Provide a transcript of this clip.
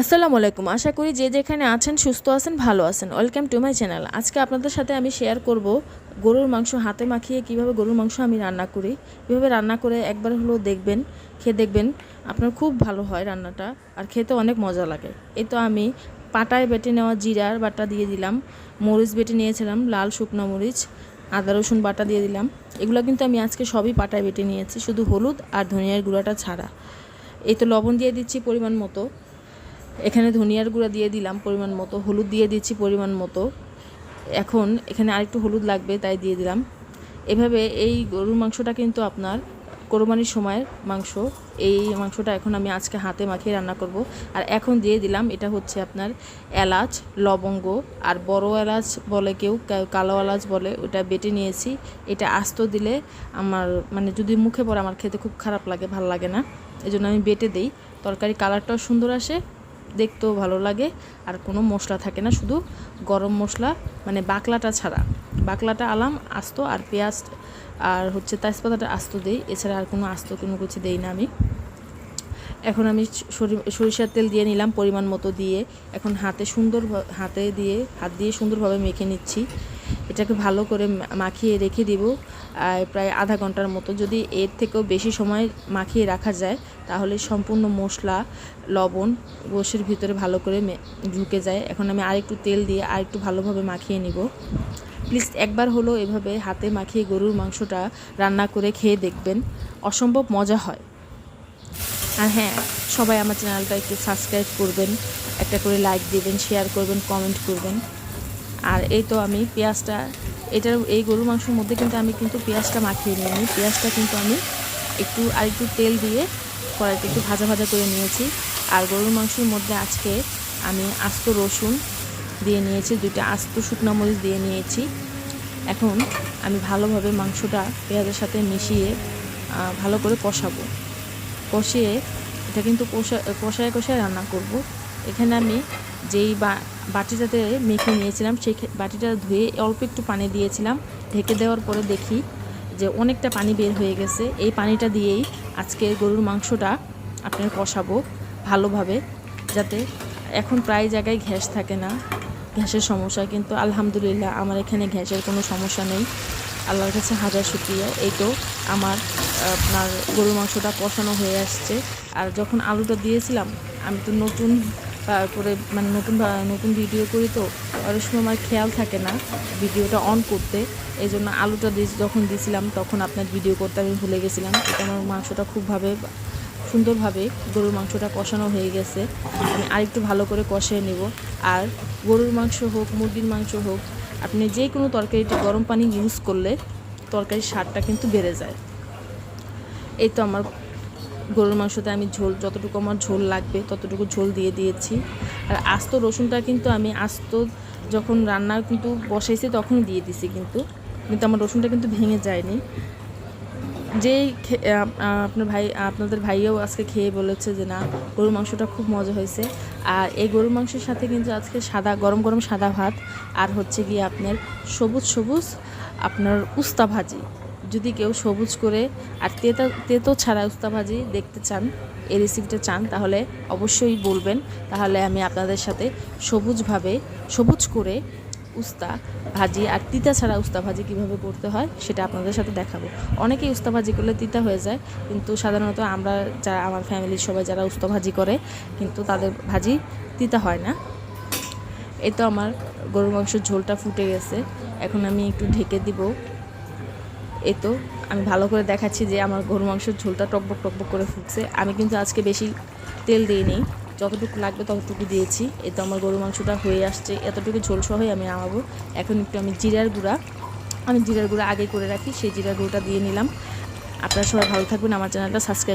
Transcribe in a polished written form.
আসসালামু আলাইকুম। আশা করি যে যেখানে আছেন সুস্থ আছেন, ভালো আছেন। Welcome to my channel. আজকে আপনাদের সাথে আমি শেয়ার করব গরুর মাংস হাতে মাখিয়ে কিভাবে গরুর মাংস আমি রান্না করি। কীভাবে রান্না করে একবার হলো দেখবেন, খেয়ে দেখবেন আপনার খুব ভালো হয় রান্নাটা, আর খেতে অনেক মজা লাগে। এই তো আমি পাটায় বেটে নেওয়া জিরার বাটা দিয়ে দিলাম, মরিচ বেটে নিয়েছিলাম, লাল শুকনো মরিচ, আদা রসুন বাটা দিয়ে দিলাম। এগুলো কিন্তু আমি আজকে সবই পাটায় বেটে নিয়েছি, শুধু হলুদ আর ধনিয়ার গুঁড়াটা ছাড়া। এই তো লবণ দিয়ে দিচ্ছি পরিমাণ মতো, এখানে ধনিয়ার গুঁড়া দিয়ে দিলাম পরিমাণ মতো, হলুদ দিয়ে দিচ্ছি পরিমাণ মতো। এখন এখানে আরেকটু হলুদ লাগবে তাই দিয়ে দিলাম। এভাবে এই গরুর মাংসটা কিন্তু আপনার কোরবানির সময়ের মাংস। এই মাংসটা এখন আমি আজকে হাতে মাখিয়ে রান্না করব। আর এখন দিয়ে দিলাম, এটা হচ্ছে আপনার এলাচ, লবঙ্গ, আর বড় এলাচ বলে কেউ, কালো এলাচ বলে, ওটা বেটে নিয়েছি। এটা আস্ত দিলে আমার যদি মুখে পড়ে আমার খেতে খুব খারাপ লাগে, ভালো লাগে না, এই জন্য আমি বেটে দিই। তরকারি কালারটাও সুন্দর আসে, দেখতেও ভালো লাগে, আর কোনো মশলা থাকে না, শুধু গরম মশলা বাকলাটা ছাড়া। বাকলাটা আলাম আস্ত, আর পেঁয়াজ আর হচ্ছে তেজপাতাটা আস্ত দিই, এছাড়া আর কোনো আস্ত কোনো কিছু দিই না আমি। এখন আমি সরিষার তেল দিয়ে নিলাম পরিমাণ মতো, দিয়ে এখন হাত দিয়ে সুন্দরভাবে মেখে নিচ্ছি। এটাকে ভালো করে মাখিয়ে রেখে দিব প্রায় আধা ঘন্টার মতো। যদি এর থেকেও বেশি সময় মাখিয়ে রাখা যায় তাহলে সম্পূর্ণ মশলা, লবণ গোশের ভিতরে ভালো করে ঢুকে যায়। এখন আমি আরেকটু তেল দিয়ে আরেকটু ভালোভাবে মাখিয়ে নিব। প্লিজ একবার হলো এভাবে হাতে মাখিয়ে গরুর মাংসটা রান্না করে খেয়ে দেখবেন, অসম্ভব মজা হয়। আর হ্যাঁ, সবাই আমার চ্যানেলটা একটু সাবস্ক্রাইব করবেন, একটা করে লাইক দিবেন, শেয়ার করবেন, কমেন্ট করবেন। আর এই তো আমি পেঁয়াজটা, এই গরুর মাংসের মধ্যে কিন্তু আমি পেঁয়াজটা মাখিয়ে নিইনি। পেঁয়াজটা কিন্তু আমি আরেকটু তেল দিয়ে কড়াইতে একটু ভাজা ভাজা করে নিয়েছি। আর গরুর মাংসের মধ্যে আজকে আমি আস্ত রসুন দিয়ে নিয়েছি, 2টা আস্ত শুকনো মরিচ দিয়ে নিয়েছি। এখন আমি ভালোভাবে মাংসটা পেঁয়াজের সাথে মিশিয়ে ভালো করে কষিয়ে এটা কিন্তু কষায় রান্না করব। এখানে আমি যেই বাটিটাতে মেখে নিয়েছিলাম সেই বাটিটা ধুয়ে অল্প একটু পানি দিয়েছিলাম। ঢেকে দেওয়ার পরে দেখি যে অনেকটা পানি বের হয়ে গেছে। এই পানিটা দিয়েই আজকে গরুর মাংসটা আপনার কষাবো ভালোভাবে, যাতে এখন প্রায় জায়গায় গ্যাস থাকে না, গ্যাসের সমস্যা, কিন্তু আলহামদুলিল্লাহ আমার এখানে গ্যাসের কোনো সমস্যা নেই, আল্লাহর কাছে হাজার শুকরিয়া। এই তো আমার আপনার গরুর মাংসটা কষানো হয়ে আসছে। আর যখন আলুটা দিয়েছিলাম, আমি তো নতুন করে নতুন ভিডিও করি, তো অনেক সময় আমার খেয়াল থাকে না ভিডিওটা অন করতে, এই জন্য আলুটা যখন দিয়েছিলাম তখন আপনার ভিডিও করতে আমি ভুলে গেছিলাম। এটা আমার মাংসটা সুন্দরভাবে গরুর মাংসটা কষানো হয়ে গেছে। আমি আরেকটু ভালো করে কষিয়ে নেব। আর গরুর মাংস হোক, মুরগির মাংস হোক, আপনি যে কোনো তরকারিতে গরম পানি ইউজ করলে তরকারির স্বাদটা কিন্তু বেড়ে যায়। এই তো আমার গরুর মাংসতে আমি যতটুকু আমার ঝোল লাগবে ততটুকু ঝোল দিয়ে দিয়েছি। আর আস্ত রসুনটা কিন্তু আমি যখন রান্না বসাইছি তখনই দিয়ে দিছি, কিন্তু আমার রসুনটা কিন্তু ভেঙে যায়নি। আপনাদের ভাইও আজকে খেয়ে বলেছে যে না, গরুর মাংসটা খুব মজা হয়েছে। আর এই গরুর মাংসের সাথে কিন্তু আজকে গরম গরম সাদা ভাত, আর হচ্ছে গিয়ে আপনার সবুজ আপনার উস্তা ভাজি। যদি কেউ সবুজ করে আর তেতো ছাড়া উস্তা ভাজি দেখতে চান, এই রেসিপিটা চান, তাহলে অবশ্যই বলবেন। তাহলে আমি আপনাদের সাথে সবুজ করে উস্তা ভাজি আর তিতা ছাড়া উস্তা ভাজি কীভাবে করতে হয় সেটা আপনাদের সাথে দেখাবো। অনেকেই উস্তা ভাজি করলে তিতা হয়ে যায়, কিন্তু সাধারণত আমার ফ্যামিলির সবাই যারা উস্তা ভাজি করে, কিন্তু তাদের ভাজি তিতা হয় না। এই তো আমার গরুর মাংসের ঝোলটা ফুটে গেছে, এখন আমি একটু ঢেকে দিব। এই তো আমি ভালো করে দেখাচ্ছি যে আমার গরুর মাংসের ঝোলটা টকবক করে ফুটছে। আমি কিন্তু আজকে বেশি তেল দিইনি, যতটুকু লাগবে ততটুকু দিয়েছি। এই তো আমার গরুর মাংসটা হয়ে আসছে, এতটুকু ঝোল সহই আমি নামাবো। এখন একটু আমি জিরার গুঁড়া আগে করে রাখি, সেই জিরার গুঁড়োটা দিয়ে নিলাম। আপনারা সবাই ভালো থাকবেন, আমার চ্যানেলটা সাবস্ক্রাইব